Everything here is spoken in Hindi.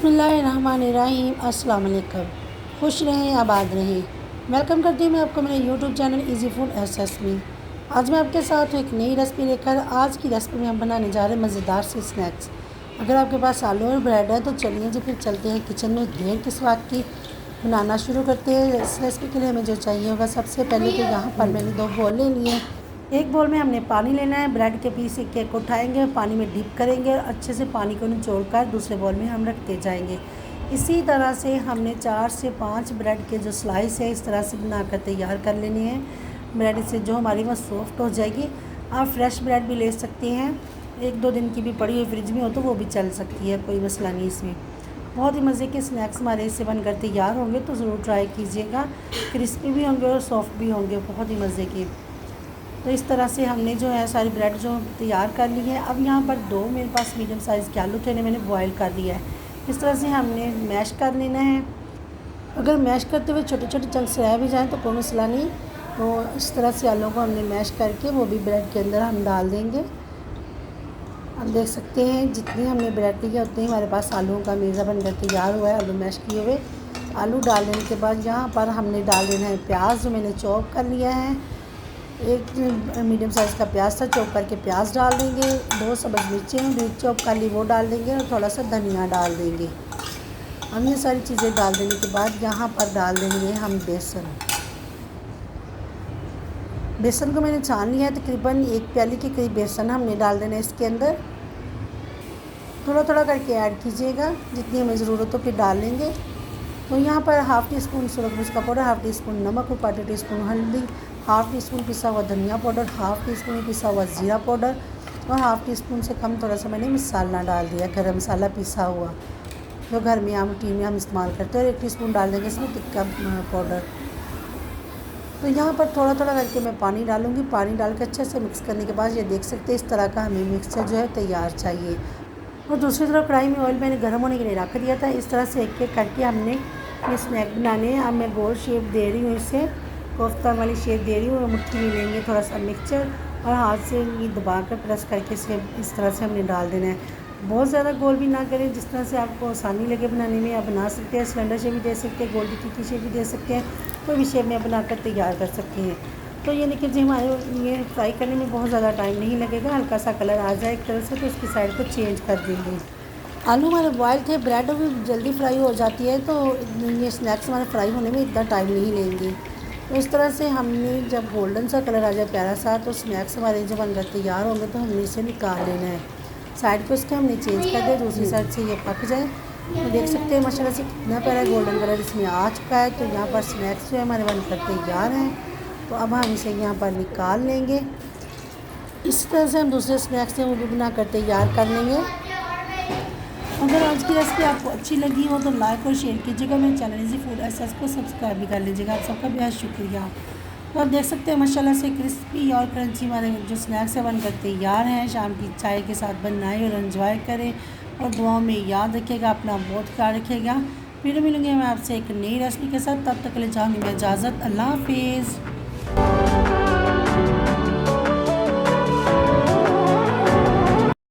बिस्मिल्लाहिर्रहमानिर्रहीम। अस्सलाम वालेकुम। खुश रहें, आबाद रहें। वेलकम करती हूँ मैं आपको मेरे YouTube channel easy food SS में। आज मैं आपके साथ एक नई रेसिपी लेकर आज की रेसिपी में हम बनाने जा रहे हैं मज़ेदार से स्नैक्स। अगर आपके पास आलू और ब्रेड है तो चलिए जी फिर चलते हैं किचन में ढेर के स्वाद की बनाना शुरू करते हैं। इस रेसिपी के लिए हमें जो चाहिए होगा, सबसे पहले तो यहाँ पर मैंने 2 बोल ले लिए। एक बोल में हमने पानी लेना है, ब्रेड के पीस एक एक उठाएंगे, पानी में डिप करेंगे और अच्छे से पानी को निचोड़कर दूसरे बोल में हम रखते जाएंगे। इसी तरह से हमने 4 से 5 ब्रेड के जो स्लाइस है इस तरह से बनाकर तैयार कर लेने हैं। ब्रेड से जो हमारी वो सॉफ्ट हो जाएगी। आप फ्रेश ब्रेड भी ले सकते हैं, 1-2 दिन की भी पड़ी हुई फ्रिज में हो तो वो भी चल सकती है, कोई मसला नहीं इसमें। बहुत ही मज़े के स्नैक्स हमारे इससे बनकर तैयार होंगे, तो ज़रूर ट्राई कीजिएगा। क्रिस्पी भी होंगे और सॉफ्ट भी होंगे, बहुत ही मज़े के। तो इस तरह से हमने जो है सारी ब्रेड जो तैयार कर ली है। अब यहाँ पर 2 मेरे पास मीडियम साइज़ के आलू थे, मैंने बॉईल कर लिया है। इस तरह से हमने मैश कर लेना है। अगर मैश करते हुए छोटे छोटे चंक्स रह भी जाएँ तो कोई मसला नहीं। तो इस तरह से आलू को हमने मैश करके वो भी ब्रेड के अंदर हम डाल देंगे। अब देख सकते हैं जितनी हमने ब्रेड ली है उतनी ही हमारे पास आलूओं का मेज़ा बनकर तैयार हुआ है। आलू मैश किए हुए आलू डाल देने के बाद यहाँ पर हमने डाल देना है प्याज, जो मैंने चॉप कर लिया है। एक मीडियम साइज़ का प्याज था, चॉप करके प्याज डाल देंगे। 2 सब्ज़ मिर्चें बीच चॉप कर ली वो डाल देंगे और थोड़ा सा धनिया डाल देंगे। हम ये सारी चीज़ें डाल देने के बाद यहाँ पर डाल देंगे हम बेसन। बेसन को मैंने छान लिया है, तकरीबन 1 प्याली के करीब बेसन हमने डाल देना है इसके अंदर। थोड़ा थोड़ा करके ऐड कीजिएगा, जितनी हमें ज़रूरत हो फिर डाल लेंगे। तो यहाँ पर हाफ़ टी स्पून सूरजमुर्च का पाउडर, हाफ़ टी स्पून नमक, 1/4 टीस्पून हल्दी, हाफ़ टी स्पून पिसा हुआ धनिया पाउडर, हाफ़ टी स्पून पिसा हुआ ज़ीरा पाउडर और हाफ़ टी स्पून से कम थोड़ा सा मैंने मसाला डाल दिया, गरम मसाला पिसा हुआ जो घर में आम टी में हम इस्तेमाल करते हैं। और 1 टीस्पून डाल देंगे इसमें टिक्का पाउडर। तो यहाँ पर थोड़ा थोड़ा करके मैं पानी डालूँगी। पानी डाल के अच्छे से मिक्स करने के बाद ये देख सकते हैं इस तरह का हमें मिक्सचर जो है तैयार चाहिए। और दूसरी तरफ कढ़ाई में ऑयल मैंने गर्म होने के लिए रख दिया था। इस तरह से एक एक करके हमने ये स्नैक बनाने हैं। अब मैं गोल शेप दे रही हूँ, इसे कोफ्ता वाली शेप दे रही हूँ। मुट्ठी में लेंगे थोड़ा सा मिक्सचर और हाथ से ये दबा कर प्रेस करके इसे इस तरह से हमने डाल देना है। बहुत ज़्यादा गोल भी ना करें, जिस तरह से आपको आसानी लगे बनाने में। आप बना सकते हैं, सिलेंडर शेप भी दे सकते हैं, गोल टिक्की की शेप भी दे सकते हैं, कोई भी शेप में बनाकर तैयार कर सकते हैं। तो ये देखिए जी हमारे ये फ्राई करने में बहुत ज़्यादा टाइम नहीं लगेगा। हल्का सा कलर आ जाए एक तरह से तो इसकी साइड को चेंज कर देंगे। आलू हमारे बॉयल थे, ब्रेड भी जल्दी फ्राई हो जाती है, तो ये स्नैक्स हमारे फ्राई होने में इतना टाइम नहीं लेंगे। तो इस तरह से हमने जब गोल्डन सा कलर आ जाए प्यारा सा, तो स्नैक्स हमारे जब बनकर तैयार होंगे तो हमने इसे निकाल लेना है। साइड को इसके हमने चेंज कर दिया, दूसरी साइड से ये पक जाए। तो देख सकते हैं माशाल्लाह से कितना प्यारा गोल्डन कलर इसमें आ चुका है। तो यहाँ पर स्नैक्स जो है हमारे बनकर तैयार हैं। तो अब हम इसे यहाँ पर निकाल लेंगे। इस तरह से हम दूसरे स्नैक्स हैं वो भी बनाकर तैयार कर लेंगे। अगर आज की रेसिपी आपको अच्छी लगी हो तो लाइक और शेयर कीजिएगा। मेरे चैनल इजी फूड एसएस को सब्सक्राइब भी कर लीजिएगा। आप सबका बेहद शुक्रिया। तो आप देख सकते हैं माशाल्लाह से क्रिस्पी और क्रंची हमारे जो स्नैक्स हैं बनकर तैयार हैं। शाम की चाय के साथ बनाएं और एंजॉय करें और दुआओं में याद रखिएगा, अपना बहुत ख्याल रखिएगा। फिर मिलूँगी मैं आपसे एक नई रेसिपी के साथ, तब तक के लिए चाहूँगी मैं इजाज़त। अल्लाह हाफिज़।